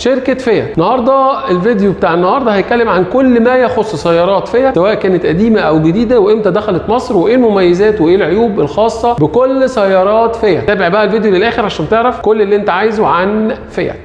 شركة فيات. النهارده الفيديو بتاع النهارده هيتكلم عن كل ما يخص سيارات فيات سواء كانت قديمة أو جديدة، وإمتى دخلت مصر، وإيه المميزات وإيه العيوب الخاصة بكل سيارات فيات. تابع بقى الفيديو للآخر عشان تعرف كل اللي أنت عايزه عن فيات.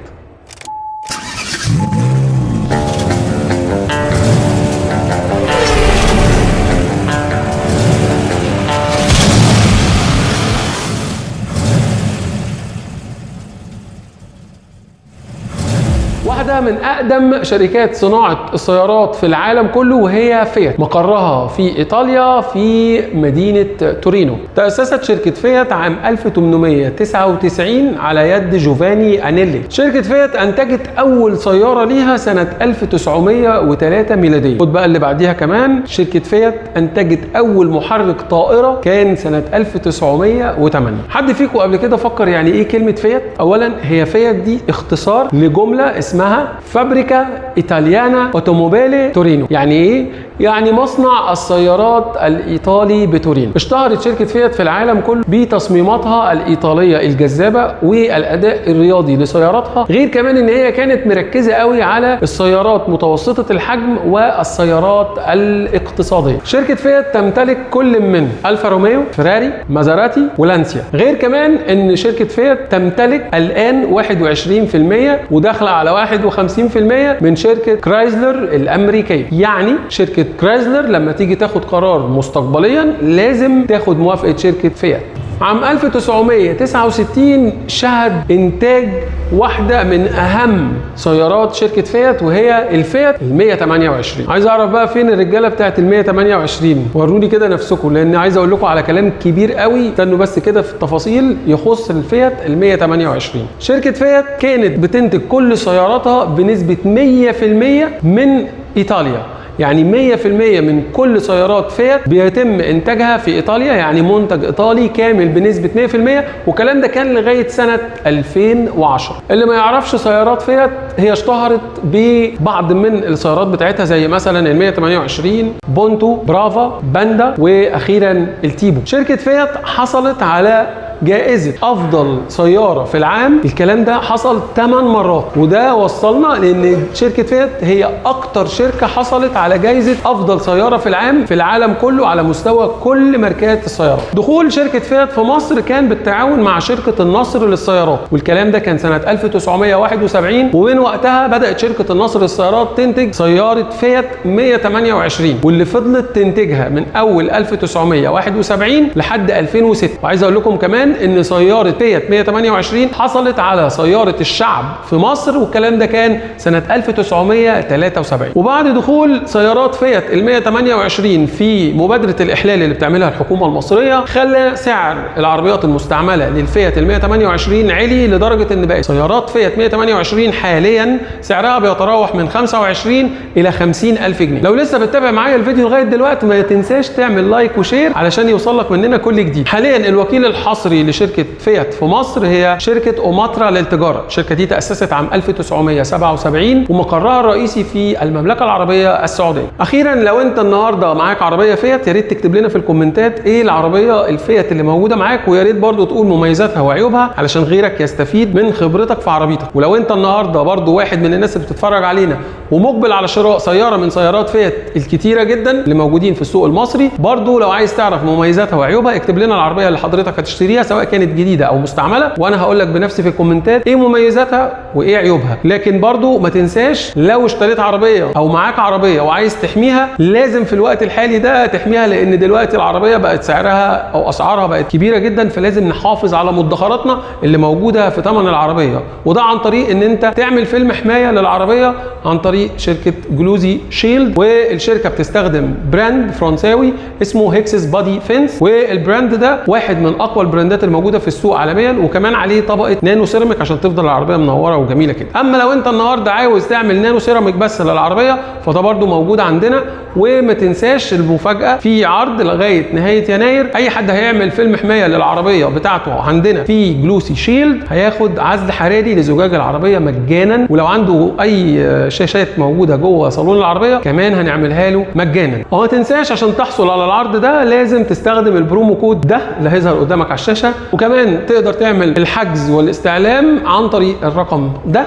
واحدة من أقدم شركات صناعة السيارات في العالم كله وهي فيات، مقرها في إيطاليا في مدينة تورينو. تأسست شركة فيات عام 1899 على يد جوفاني أنيلي. شركة فيات أنتجت أول سيارة ليها سنة 1903 ميلادية. خد بقى اللي بعديها كمان، شركة فيات أنتجت أول محرك طائرة كان سنة 1908. حد فيكم قبل كده فكر يعني إيه كلمة فيات؟ أولا هي فيات دي اختصار لجملة اسمها فابريكا إيطاليانا أوتوموبيلي تورينو. يعني إيه؟ يعني مصنع السيارات الإيطالي بتورينو. اشتهرت شركة فيات في العالم كله بتصميماتها الإيطالية الجذابة والأداء الرياضي لسياراتها، غير كمان إن هي كانت مركزة قوي على السيارات متوسطة الحجم والسيارات الاقتصادية. شركة فيات تمتلك كل من ألفا روميو، فيراري، مازراتي، ولانسيا. غير كمان إن شركة فيات تمتلك الآن 21% وداخلة على 51% من شركة كرايزلر الأمريكية. يعني شركة كرايزلر لما تيجي تاخد قرار مستقبليا لازم تاخد موافقة شركة فيات. عام 1969 شهد إنتاج واحدة من أهم سيارات شركة فيات وهي الفيات ال 128. عايز أعرف بقى فين الرجالة بتاعت ال 128؟ وروني كده نفسكم، لأن عايز أقول لكم على كلام كبير قوي. استنوا بس كده في التفاصيل يخص الفيات ال 128. شركة فيات كانت بتنتج كل سياراتها بنسبة 100% من إيطاليا. يعني 100% من كل سيارات فيات بيتم انتاجها في ايطاليا، يعني منتج ايطالي كامل بنسبه 100%. والكلام ده كان لغايه سنه 2010. اللي ما يعرفش سيارات فيات، هي اشتهرت ببعض من السيارات بتاعتها زي مثلا ال 128، بونتو، برافا، باندا، واخيرا التيبو. شركه فيات حصلت على جائزة أفضل سيارة في العام. الكلام ده حصل 8 مرات، وده وصلنا لأن شركة فيات هي أكتر شركة حصلت على جائزة أفضل سيارة في العام في العالم كله على مستوى كل ماركات السيارات. دخول شركة فيات في مصر كان بالتعاون مع شركة النصر للسيارات، والكلام ده كان سنة 1971. ومن وقتها بدأت شركة النصر للسيارات تنتج سيارة فيات 128، واللي فضلت تنتجها من أول 1971 لحد 2006. وعايز أقول لكم كمان ان سياره فيات 128 حصلت على سياره الشعب في مصر، والكلام ده كان سنه 1973. وبعد دخول سيارات فيات ال 128 في مبادره الاحلال اللي بتعملها الحكومه المصريه، خلى سعر العربيات المستعمله للفيات ال 128 علي لدرجه ان بقت سيارات فيات 128 حاليا سعرها بيتراوح من 25 الى 50 الف جنيه. لو لسه بتتابع معايا الفيديو لغايه دلوقتي ما تنساش تعمل لايك وشير علشان يوصلك مننا كل جديد. حاليا الوكيل الحصري لشركة فيات في مصر هي شركة أوماترا للتجارة. الشركة دي تأسست عام 1977 ومقرها الرئيسي في المملكة العربية السعودية. أخيرا لو أنت النهاردة معاك عربية فيات، يا ريت تكتب لنا في الكومنتات إيه العربية الفيات اللي موجودة معاك، ويا ريت برضو تقول مميزاتها وعيوبها علشان غيرك يستفيد من خبرتك في عربيتك. ولو أنت النهاردة برضو واحد من الناس اللي بتتفرج علينا ومقبل على شراء سيارة من سيارات فيات الكتيرة جدا اللي موجودين في السوق المصري، برضو لو عايز تعرف مميزاتها وعيوبها اكتب لنا العربية اللي حضرتك هتشتريها سواء كانت جديده او مستعمله، وانا هقول لك بنفسي في الكومنتات ايه مميزاتها وايه عيوبها. لكن برضو ما تنساش لو اشتريت عربيه او معاك عربيه وعايز تحميها، لازم في الوقت الحالي ده تحميها، لان دلوقتي العربيه بقت سعرها او اسعارها بقت كبيره جدا، فلازم نحافظ على مدخراتنا اللي موجوده في ثمن العربيه. وده عن طريق ان انت تعمل فيلم حمايه للعربيه عن طريق شركه جلوزي شيلد. والشركه بتستخدم براند فرنساوي اسمه هيكسس بادي فينس، والبراند ده واحد من اقوى البراندات الموجوده في السوق عالميا، وكمان عليه طبقه نانو سيراميك عشان تفضل العربيه منوره وجميله كده. اما لو انت النهارده عاوز تعمل نانو سيراميك بس للعربيه فده برده موجود عندنا. وما تنساش المفاجاه، في عرض لغايه نهايه يناير، اي حد هيعمل فيلم حمايه للعربيه بتاعته عندنا في جلوسي شيلد هياخد عزل حراري لزجاج العربيه مجانا، ولو عنده اي شاشات موجوده جوه صالون العربيه كمان هنعملها له مجانا. وما تنساش عشان تحصل على العرض ده لازم تستخدم البرومو كود ده اللي هيظهر قدامك على الشاشه، وكمان تقدر تعمل الحجز والاستعلام عن طريق الرقم ده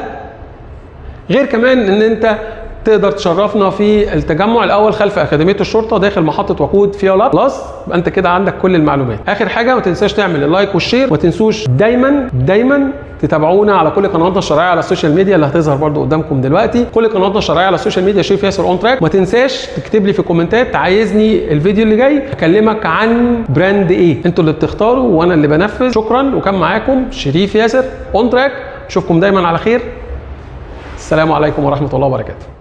غير كمان ان انت تقدر تشرفنا في التجمع الاول خلف اكاديميه الشرطه داخل محطه وقود فيولا بلس. يبقى انت كده عندك كل المعلومات. اخر حاجه ما تنساش تعمل اللايك والشير، ما تنسوش دايما تتابعونا على كل قنواتنا الشرعيه على السوشيال ميديا اللي هتظهر برده قدامكم دلوقتي. كل قنواتنا الشرعيه على السوشيال ميديا شريف ياسر اون تراك. ما تنساش تكتب لي في الكومنتات عايزني الفيديو اللي جاي اكلمك عن براند ايه، انتوا اللي بتختاروا وانا اللي بنفذ. شكرا، وكان معاكم شريف ياسر اون تراك. اشوفكم دايما على خير. السلام عليكم ورحمه الله وبركاته.